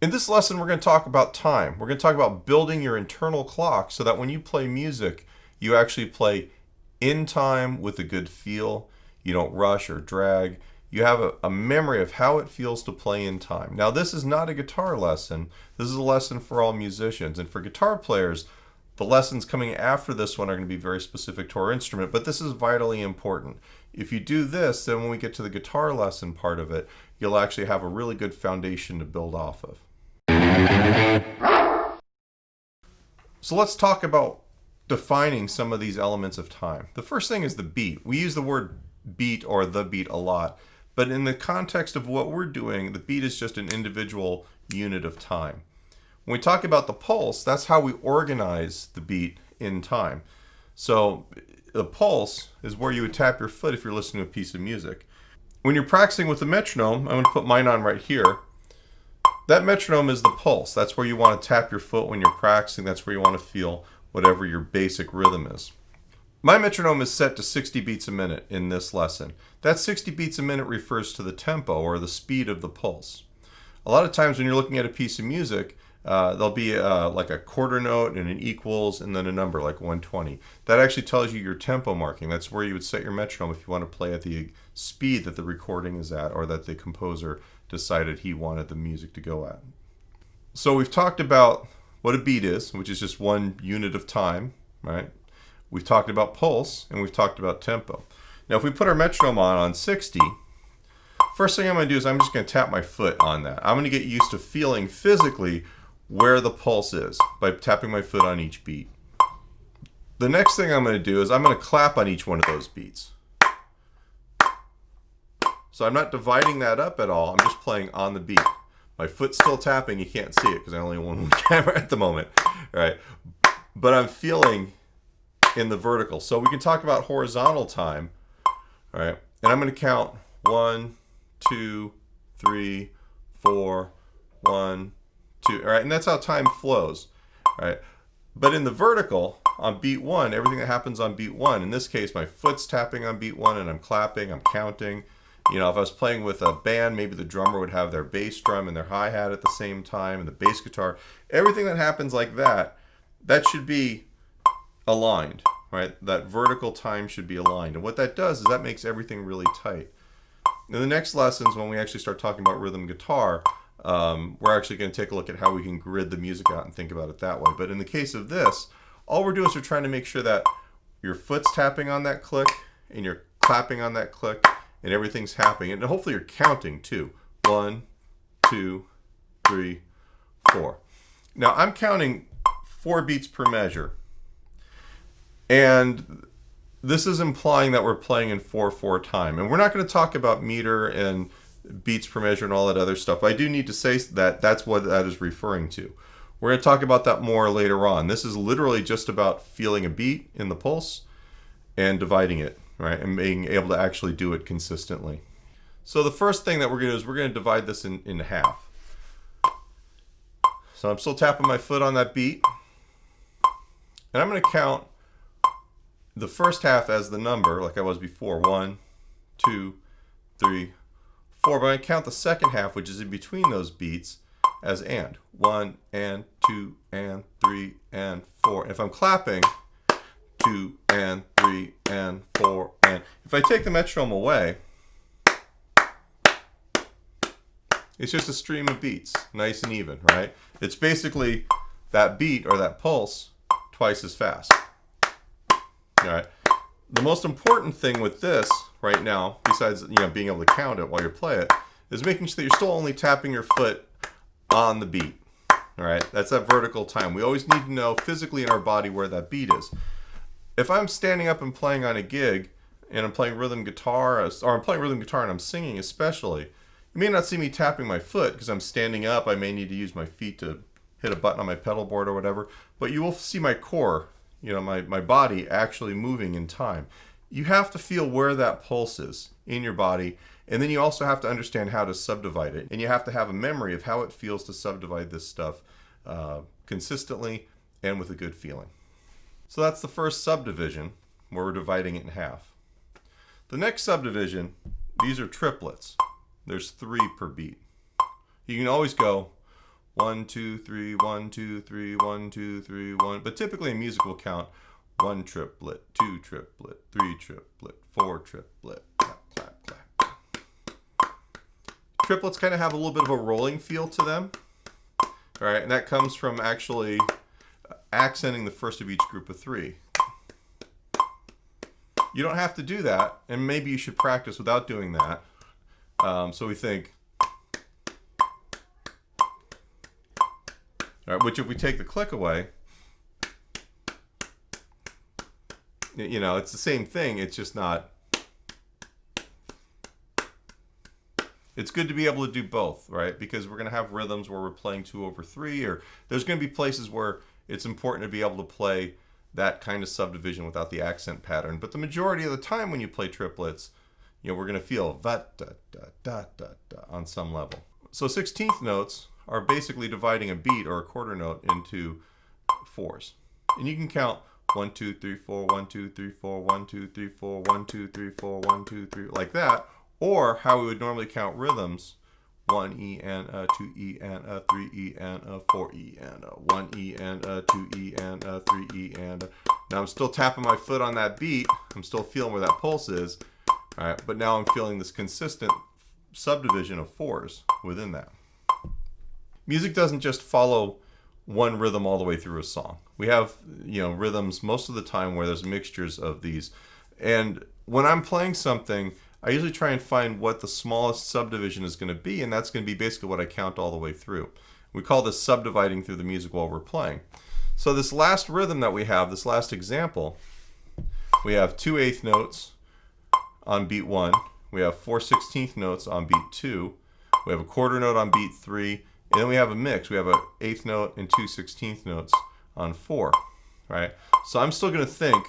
In this lesson, we're going to talk about time. We're going to talk about building your internal clock so that when you play music, you actually play in time with a good feel. You don't rush or drag. You have a memory of how it feels to play in time. Now, this is not a guitar lesson. This is a lesson for all musicians. And for guitar players, the lessons coming after this one are going to be very specific to our instrument, but this is vitally important. If you do this, then when we get to the guitar lesson part of it, you'll actually have a really good foundation to build off of. So let's talk about defining some of these elements of time. The first thing is the beat. We use the word beat or the beat a lot, but in the context of what we're doing, the beat is just an individual unit of time. When we talk about the pulse, that's how we organize the beat in time. So the pulse is where you would tap your foot if you're listening to a piece of music. When you're practicing with the metronome, I'm going to put mine on right here. That metronome is the pulse. That's where you want to tap your foot when you're practicing. That's where you want to feel whatever your basic rhythm is. My metronome is set to 60 beats a minute in this lesson. That 60 beats a minute refers to the tempo or the speed of the pulse. A lot of times when you're looking at a piece of music, there'll be like a quarter note and an equals and then a number like 120. That actually tells you your tempo marking. That's where you would set your metronome if you want to play at the speed that the recording is at or that the composer decided he wanted the music to go at. So we've talked about what a beat is, which is just one unit of time, right? We've talked about pulse and we've talked about tempo. Now if we put our metronome on 60, first thing I'm going to do is I'm just going to tap my foot on that. I'm going to get used to feeling physically where the pulse is by tapping my foot on each beat. The next thing I'm going to do is I'm going to clap on each one of those beats. So I'm not dividing that up at all. I'm just playing on the beat. My foot's still tapping. You can't see it because I only have one camera at the moment. Right? But I'm feeling in the vertical. So we can talk about horizontal time. Right? And I'm going to count 1, 2, 3, 4, 1, 2. All right? And that's how time flows. All right? But in the vertical, on beat 1, everything that happens on beat 1, in this case, my foot's tapping on beat 1 and I'm clapping, I'm counting. You know, if I was playing with a band, maybe the drummer would have their bass drum and their hi-hat at the same time, and the bass guitar. Everything that happens like that, that should be aligned, right? That vertical time should be aligned. And what that does is that makes everything really tight. In the next lessons, when we actually start talking about rhythm guitar, we're actually going to take a look at how we can grid the music out and think about it that way. But in the case of this, all we're doing is we're trying to make sure that your foot's tapping on that click and you're clapping on that click, and everything's happening. And hopefully you're counting too. 1, 2, 3, 4. Now I'm counting 4 beats per measure. And this is implying that we're playing in 4/4 time. And we're not going to talk about meter and beats per measure and all that other stuff. But I do need to say that that's what that is referring to. We're going to talk about that more later on. This is literally just about feeling a beat in the pulse and dividing it. Right, and being able to actually do it consistently. So the first thing that we're going to do is we're going to divide this in half. So I'm still tapping my foot on that beat. And I'm going to count the first half as the number, like I was before. 1, 2, 3, 4. But I'm going to count the second half, which is in between those beats, as and. 1, and 2, and 3, and 4. And if I'm clapping, 2, and 3, and 4, and if I take the metronome away, it's just a stream of beats, nice and even, right? It's basically that beat or that pulse twice as fast. All right. The most important thing with this right now, besides being able to count it while you play it, is making sure that you're still only tapping your foot on the beat. All right. That's that vertical time. We always need to know physically in our body where that beat is. If I'm standing up and playing on a gig and I'm playing rhythm guitar, or I'm playing rhythm guitar and I'm singing especially, you may not see me tapping my foot because I'm standing up. I may need to use my feet to hit a button on my pedal board or whatever, but you will see my core, my body actually moving in time. You have to feel where that pulse is in your body, and then you also have to understand how to subdivide it, and you have to have a memory of how it feels to subdivide this stuff consistently and with a good feeling. So that's the first subdivision, where we're dividing it in half. The next subdivision, these are triplets. There's 3 per beat. You can always go 1, 2, 3, 1, 2, 3, 1, 2, 3, 1. But typically in music we'll count 1 triplet, 2 triplet, 3 triplet, 4 triplet. Clap, clap, clap. Triplets kind of have a little bit of a rolling feel to them. All right, and that comes from actually accenting the first of each group of 3. You don't have to do that, and maybe you should practice without doing that. So we think, all right, which if we take the click away, you know, it's the same thing. It's just not. It's good to be able to do both, right? Because we're going to have rhythms where we're playing 2/3, or there's going to be places where it's important to be able to play that kind of subdivision without the accent pattern. But the majority of the time when you play triplets, you know, we're going to feel va da da da da da on some level. So 16th notes are basically dividing a beat or a quarter note into 4s. And you can count 1, 2, 3, 4, 1, 2, 3, 4, 1, 2, 3, 4, 1, 2, 3, 4, 1, 2, 3, like that. Or how we would normally count rhythms: 1 E and a, 2 E and a, 3 E and a, 4 E and a, 1 E and a, 2 E and a, 3 E and a. Now I'm still tapping my foot on that beat. I'm still feeling where that pulse is. All right, but now I'm feeling this consistent subdivision of 4s within that. Music doesn't just follow one rhythm all the way through a song. We have, you know, rhythms most of the time where there's mixtures of these. And when I'm playing something, I usually try and find what the smallest subdivision is going to be, and that's going to be basically what I count all the way through. We call this subdividing through the music while we're playing. So this last rhythm that we have, this last example, we have 2 eighth notes on beat 1. We have 4 16th notes on beat 2. We have a quarter note on beat 3. And then we have a mix. We have an eighth note and 2 16th notes on 4. Right? So I'm still going to think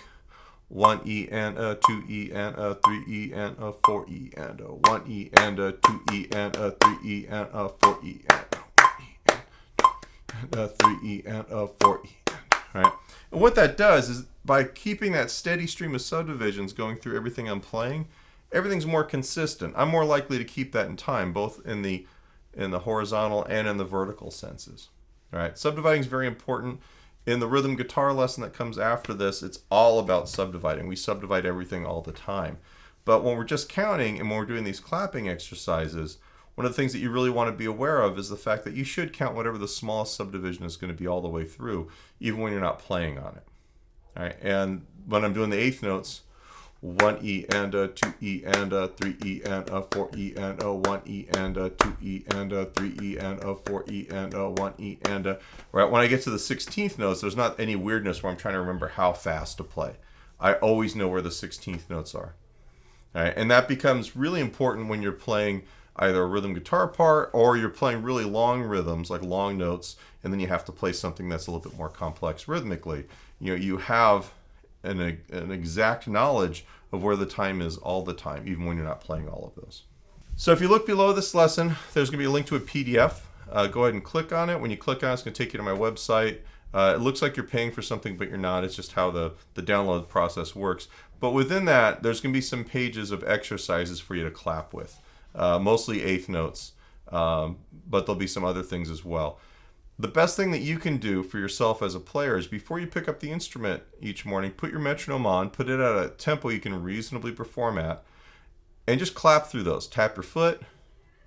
1 E and a, 2 E and a, 3 E and a, 4 E and a, 1 E and a, 2 E and a, 3 E and a, 4 E and a, 1 E and a, 3 E and a, 4 E and a, right? And what that does is by keeping that steady stream of subdivisions going through everything I'm playing, everything's more consistent. I'm more likely to keep that in time, both in the horizontal and in the vertical senses. All right, subdividing is very important. In the rhythm guitar lesson that comes after this, it's all about subdividing. We subdivide everything all the time. But when we're just counting and when we're doing these clapping exercises, one of the things that you really want to be aware of is the fact that you should count whatever the smallest subdivision is going to be all the way through, even when you're not playing on it. All right, and when I'm doing the eighth notes, 1 E and a, 2 E and a, 3 E and a, 4 E and a, 1 E and a, 2 E and a, 3 E and a, 4 E and a, 1 E and a. Right, when I get to the 16th notes, there's not any weirdness where I'm trying to remember how fast to play. I always know where the 16th notes are. All right, and that becomes really important when you're playing either a rhythm guitar part or you're playing really long rhythms, like long notes, and then you have to play something that's a little bit more complex rhythmically. You know, you have an exact knowledge of where the time is all the time, even when you're not playing all of those. So if you look below this lesson, there's going to be a link to a PDF. Go ahead and click on it. When you click on it, it's going to take you to my website. It looks like you're paying for something, but you're not. It's just how the download process works. But within that, there's going to be some pages of exercises for you to clap with, mostly eighth notes, but there'll be some other things as well. The best thing that you can do for yourself as a player is before you pick up the instrument each morning, put your metronome on, put it at a tempo you can reasonably perform at, and just clap through those. Tap your foot,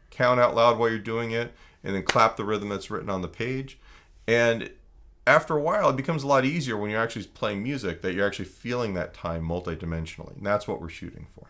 count out loud while you're doing it, and then clap the rhythm that's written on the page. And after a while, it becomes a lot easier when you're actually playing music that you're actually feeling that time multidimensionally. And that's what we're shooting for.